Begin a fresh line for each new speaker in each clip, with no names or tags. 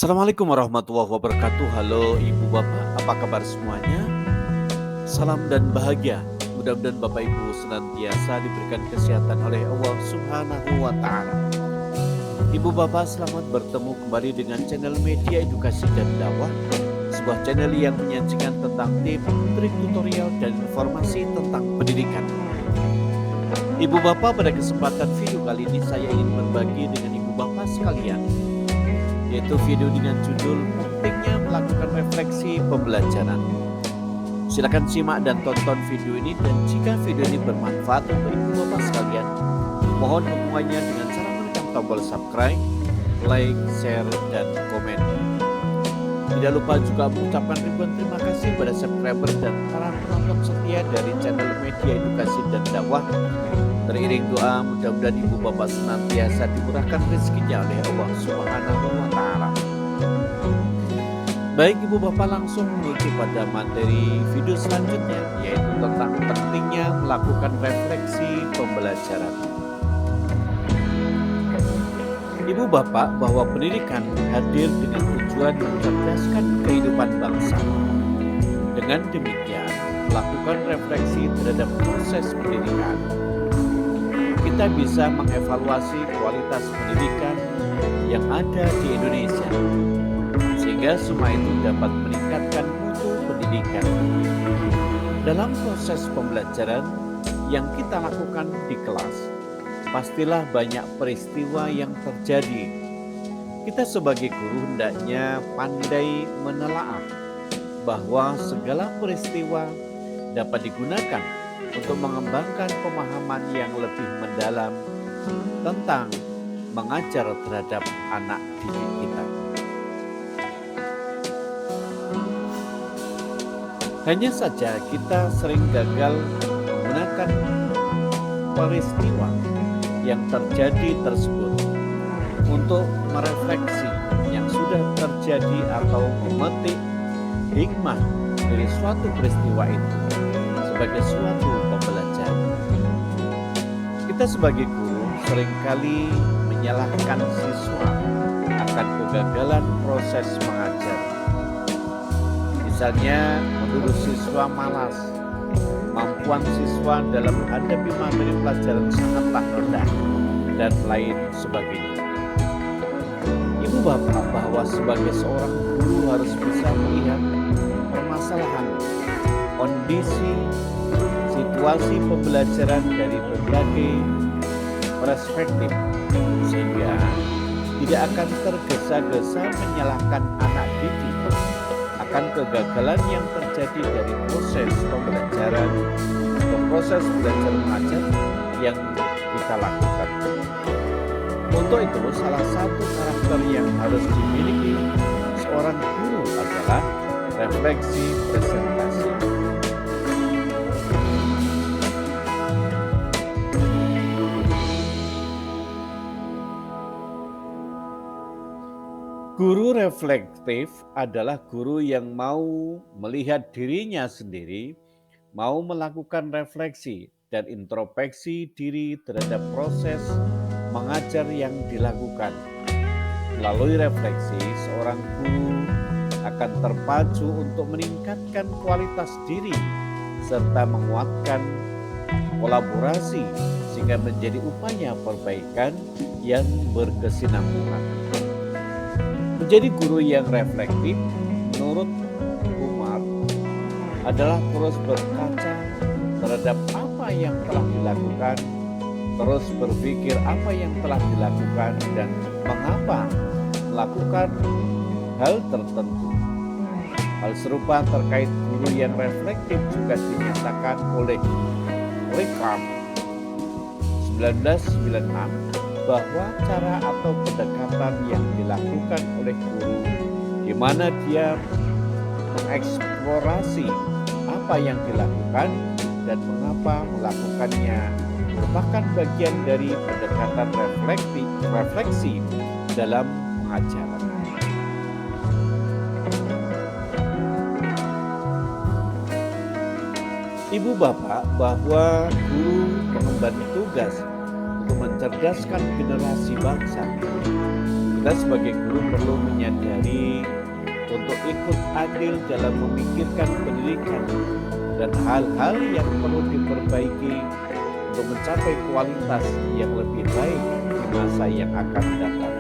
Assalamualaikum warahmatullahi wabarakatuh. Halo Ibu Bapak, apa kabar semuanya? Salam dan bahagia. Mudah-mudahan Bapak Ibu senantiasa diberikan kesehatan oleh Allah Subhanahu wa Ta'ala. Ibu Bapak, selamat bertemu kembali dengan channel Media Edukasi dan Dakwah, sebuah channel yang menyajikan tentang tips, trik, tutorial, dan informasi tentang pendidikan. Ibu Bapak, pada kesempatan video kali ini saya ingin berbagi dengan Ibu Bapak sekalian, yaitu video dengan judul pentingnya melakukan refleksi pembelajaran. Silakan simak dan tonton video ini, dan jika video ini bermanfaat untuk Ibu Bapak sekalian, mohon dukungannya dengan cara menekan tombol subscribe, like, share, dan komen. Tidak lupa juga mengucapkan ribuan terima kasih pada subscriber dan para penonton setia dari channel Media Edukasi dan Dakwah. Teriring doa, mudah-mudahan Ibu Bapak senantiasa dimurahkan rezekinya oleh Allah Subhanahu wa Ta'ala. Baik Ibu Bapak, langsung menuju pada materi video selanjutnya, yaitu tentang pentingnya melakukan refleksi pembelajaran. Ibu Bapak, bahwa pendidikan hadir dengan tujuan mencerdaskan kehidupan bangsa. Dengan demikian, melakukan refleksi terhadap proses pendidikan, kita bisa mengevaluasi kualitas pendidikan yang ada di Indonesia, sehingga semua itu dapat meningkatkan mutu pendidikan. Dalam proses pembelajaran yang kita lakukan di kelas, pastilah banyak peristiwa yang terjadi. Kita sebagai guru hendaknya pandai menelaah bahwa segala peristiwa dapat digunakan untuk mengembangkan pemahaman yang lebih mendalam tentang mengajar terhadap anak didik kita. Hanya saja kita sering gagal menggunakan peristiwa yang terjadi tersebut untuk merefleksi yang sudah terjadi atau memetik hikmah dari suatu peristiwa itu sebagai suatu pembelajaran. Kita sebagai guru seringkali menyalahkan siswa akan kegagalan proses mengajar. Misalnya menuduh siswa malas, kemampuan siswa dalam menghadapi materi pelajaran sangatlah rendah, dan lain sebagainya. Ibu Bapak, bahwa sebagai seorang guru harus bisa melihat permasalahan, kondisi, situasi pembelajaran dari berbagai perspektif, sehingga tidak akan tergesa-gesa menyalahkan anak didik akan kegagalan yang terjadi dari proses pembelajaran atau proses belajar mengajar yang kita lakukan. Untuk itu, salah satu karakter yang harus dimiliki seorang guru adalah refleksi presentasi. Guru reflektif adalah guru yang mau melihat dirinya sendiri, mau melakukan refleksi dan introspeksi diri terhadap proses mengajar yang dilakukan. Melalui refleksi, seorang guru akan terpacu untuk meningkatkan kualitas diri serta menguatkan kolaborasi sehingga menjadi upaya perbaikan yang berkesinambungan. Menjadi guru yang reflektif menurut Umar adalah terus berkaca terhadap apa yang telah dilakukan, terus berpikir apa yang telah dilakukan dan mengapa melakukan hal tertentu. Hal serupa terkait guru yang reflektif juga dinyatakan oleh Rickham 1996 bahwa cara atau pendekatan yang dilakukan oleh guru di mana dia mengeksplorasi apa yang dilakukan dan mengapa melakukannya merupakan bagian dari pendekatan refleksi dalam pengajaran. Ibu Bapak, bahwa guru mengemban tugas untuk mencerdaskan generasi bangsa. Kita sebagai guru perlu menyadari untuk ikut andil dalam memikirkan pendidikan dan hal-hal yang perlu diperbaiki untuk mencapai kualitas yang lebih baik di masa yang akan datang.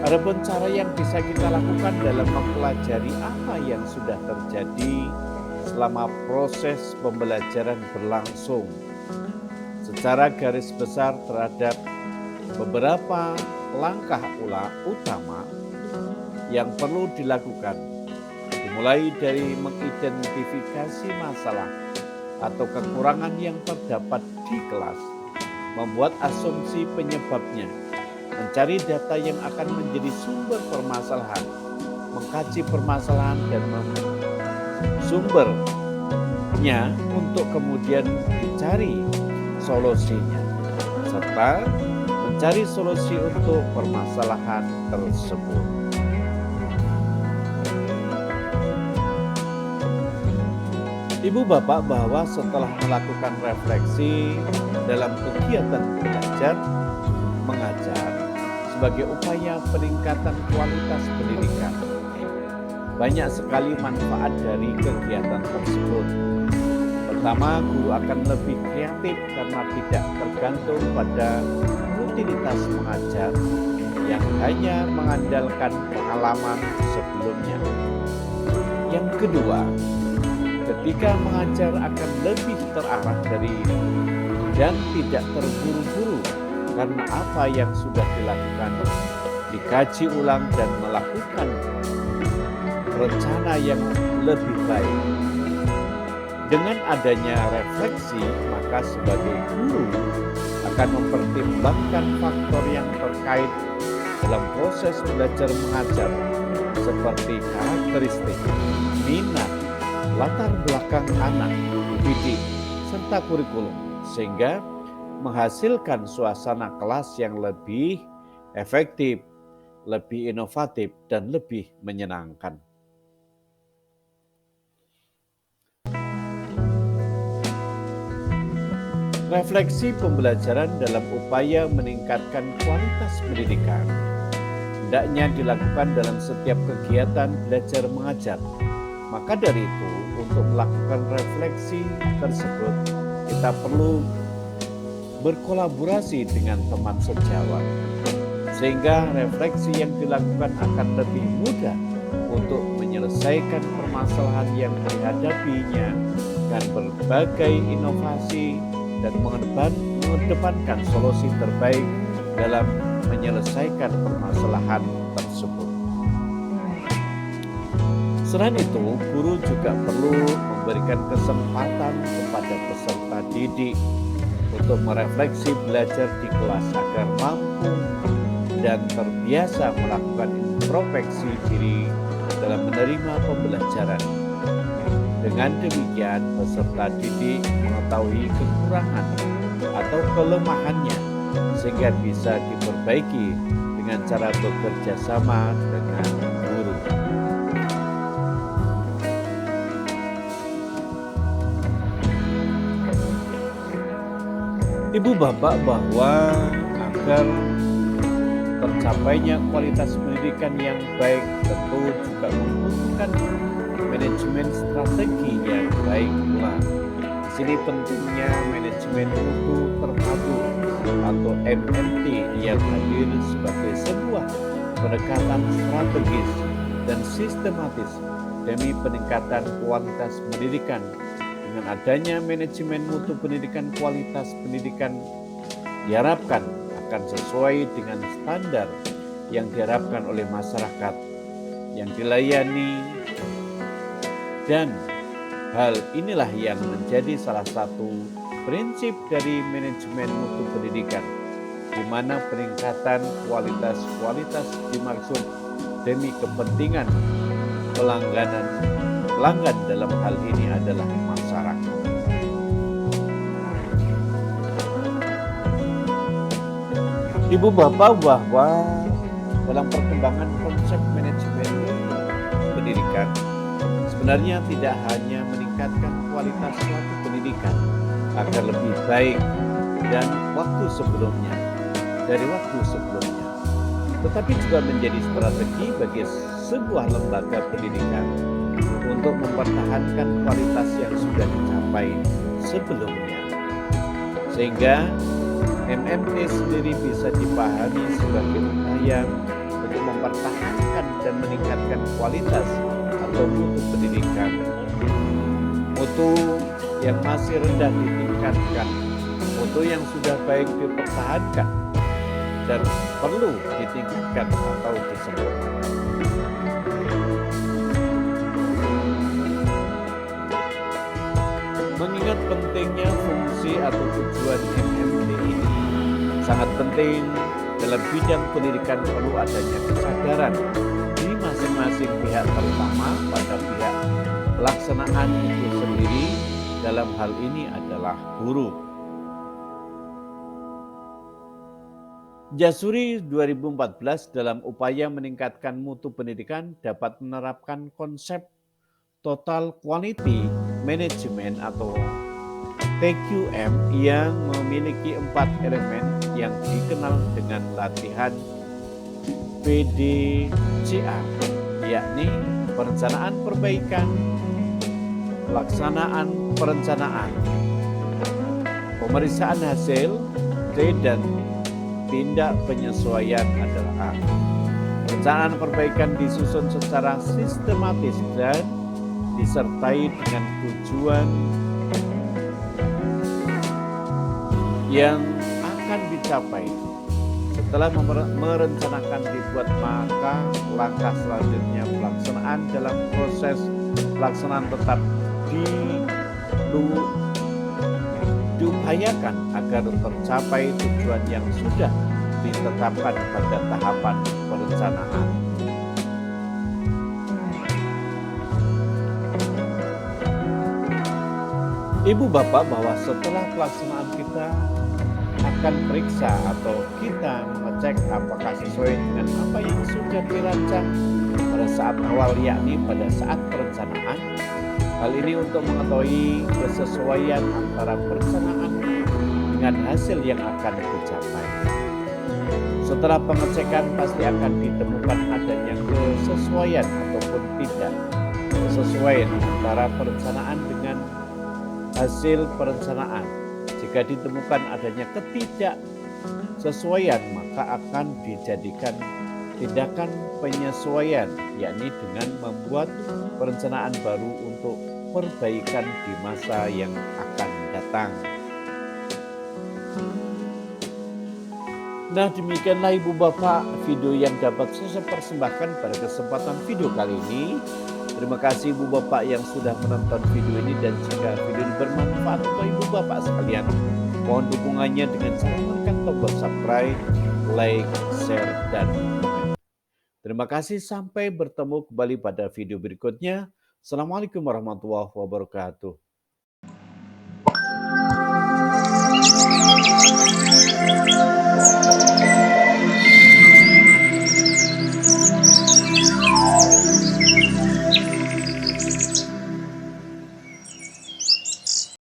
Adapun cara yang bisa kita lakukan dalam mempelajari apa yang sudah terjadi selama proses pembelajaran berlangsung. Secara garis besar terhadap beberapa langkah utama yang perlu dilakukan, dimulai dari mengidentifikasi masalah atau kekurangan yang terdapat di kelas, membuat asumsi penyebabnya, mencari data yang akan menjadi sumber permasalahan, mengkaji permasalahan dan sumbernya untuk kemudian dicari solusinya, serta mencari solusi untuk permasalahan tersebut. Ibu bapak, bahwa setelah melakukan refleksi dalam kegiatan belajar mengajar sebagai upaya peningkatan kualitas pendidikan, banyak sekali manfaat dari kegiatan tersebut. Pertama, guru akan lebih kreatif karena tidak tergantung pada rutinitas mengajar yang hanya mengandalkan pengalaman sebelumnya. Yang kedua, ketika mengajar akan lebih terarah dan tidak terburu-buru karena apa yang sudah dilakukan dikaji ulang dan melakukan rencana yang lebih baik. Dengan adanya refleksi, maka sebagai guru akan mempertimbangkan faktor yang terkait dalam proses belajar mengajar seperti karakteristik, minat, latar belakang anak didik, serta kurikulum, sehingga menghasilkan suasana kelas yang lebih efektif, lebih inovatif, dan lebih menyenangkan. Refleksi pembelajaran dalam upaya meningkatkan kualitas pendidikan hendaknya dilakukan dalam setiap kegiatan belajar mengajar. Maka dari itu, untuk melakukan refleksi tersebut, kita perlu berkolaborasi dengan teman sejawat, sehingga refleksi yang dilakukan akan lebih mudah untuk menyelesaikan permasalahan yang dihadapinya dan berbagai inovasi dan mengedepankan solusi terbaik dalam menyelesaikan permasalahan tersebut. Selain itu, guru juga perlu memberikan kesempatan kepada peserta didik untuk merefleksi belajar di kelas agar mampu dan terbiasa melakukan introspeksi diri dalam menerima pembelajaran. Dengan demikian, peserta didik mengetahui kekurangan atau kelemahannya sehingga bisa diperbaiki dengan cara bekerja sama dengan guru. Ibu bapak, bahwa agar tercapainya kualitas pendidikan yang baik tentu juga membutuhkan manajemen strategi yang baik pula. Di sini pentingnya manajemen mutu terpadu atau MMT yang hadir sebagai sebuah pendekatan strategis dan sistematis demi peningkatan kualitas pendidikan. Dengan adanya manajemen mutu pendidikan, kualitas pendidikan diharapkan akan sesuai dengan standar yang diharapkan oleh masyarakat yang dilayani, dan hal inilah yang menjadi salah satu prinsip dari manajemen mutu pendidikan, di mana peningkatan kualitas dimaksud demi kepentingan pelanggan dalam hal ini adalah masyarakat. Ibu bapak, bahwa dalam perkembangan konsep manajemen pendidikan sebenarnya tidak hanya meningkatkan kualitas suatu pendidikan agar lebih baik dari waktu sebelumnya, tetapi juga menjadi strategi bagi sebuah lembaga pendidikan untuk mempertahankan kualitas yang sudah dicapai sebelumnya. Sehingga MMT sendiri bisa dipahami sebagai upaya untuk mempertahankan dan meningkatkan kualitas atau mutu pendidikan. Mutu yang masih rendah ditingkatkan, mutu yang sudah baik dipertahankan, dan perlu ditingkatkan atau disempurnakan. Mengingat pentingnya fungsi atau tujuan MMT ini sangat penting dalam bidang pendidikan, perlu adanya kesadaran di masing-masing pihak, terutama pada pihak pelaksanaan itu sendiri. Dalam hal ini adalah guru. Jasuri 2014 dalam upaya meningkatkan mutu pendidikan dapat menerapkan konsep Total Quality Management atau TQM yang memiliki 4 elemen yang dikenal dengan latihan PDCA, yakni perencanaan perbaikan, pelaksanaan perencanaan, pemeriksaan hasil D, dan tindak penyesuaian adalah A. Perencanaan perbaikan disusun secara sistematis dan disertai dengan tujuan yang akan dicapai. Setelah merencanakan dibuat, maka langkah selanjutnya pelaksanaan. Dalam proses pelaksanaan tetap diupayakan agar tercapai tujuan yang sudah ditetapkan pada tahapan perencanaan. Ibu bapak, bahwa setelah pelaksanaan kita akan periksa atau kita mengecek apakah sesuai dengan apa yang sudah dirancang pada saat awal, yakni pada saat perencanaan. Hal ini untuk mengetahui kesesuaian antara perencanaan dengan hasil yang akan dicapai. Setelah pengecekan pasti akan ditemukan adanya kesesuaian ataupun tidak kesesuaian antara perencanaan dengan hasil perencanaan. Jika ditemukan adanya ketidaksesuaian, maka akan dijadikan tindakan penyesuaian, yakni dengan membuat perencanaan baru untuk perbaikan di masa yang akan datang. Nah, demikianlah Ibu Bapak video yang dapat saya persembahkan pada kesempatan video kali ini. Terima kasih Ibu Bapak yang sudah menonton video ini, dan jika video ini bermanfaat untuk Ibu Bapak sekalian, mohon dukungannya dengan cara menekan tombol subscribe, like, share, dan komen. Terima kasih, sampai bertemu kembali pada video berikutnya. Assalamualaikum warahmatullahi wabarakatuh.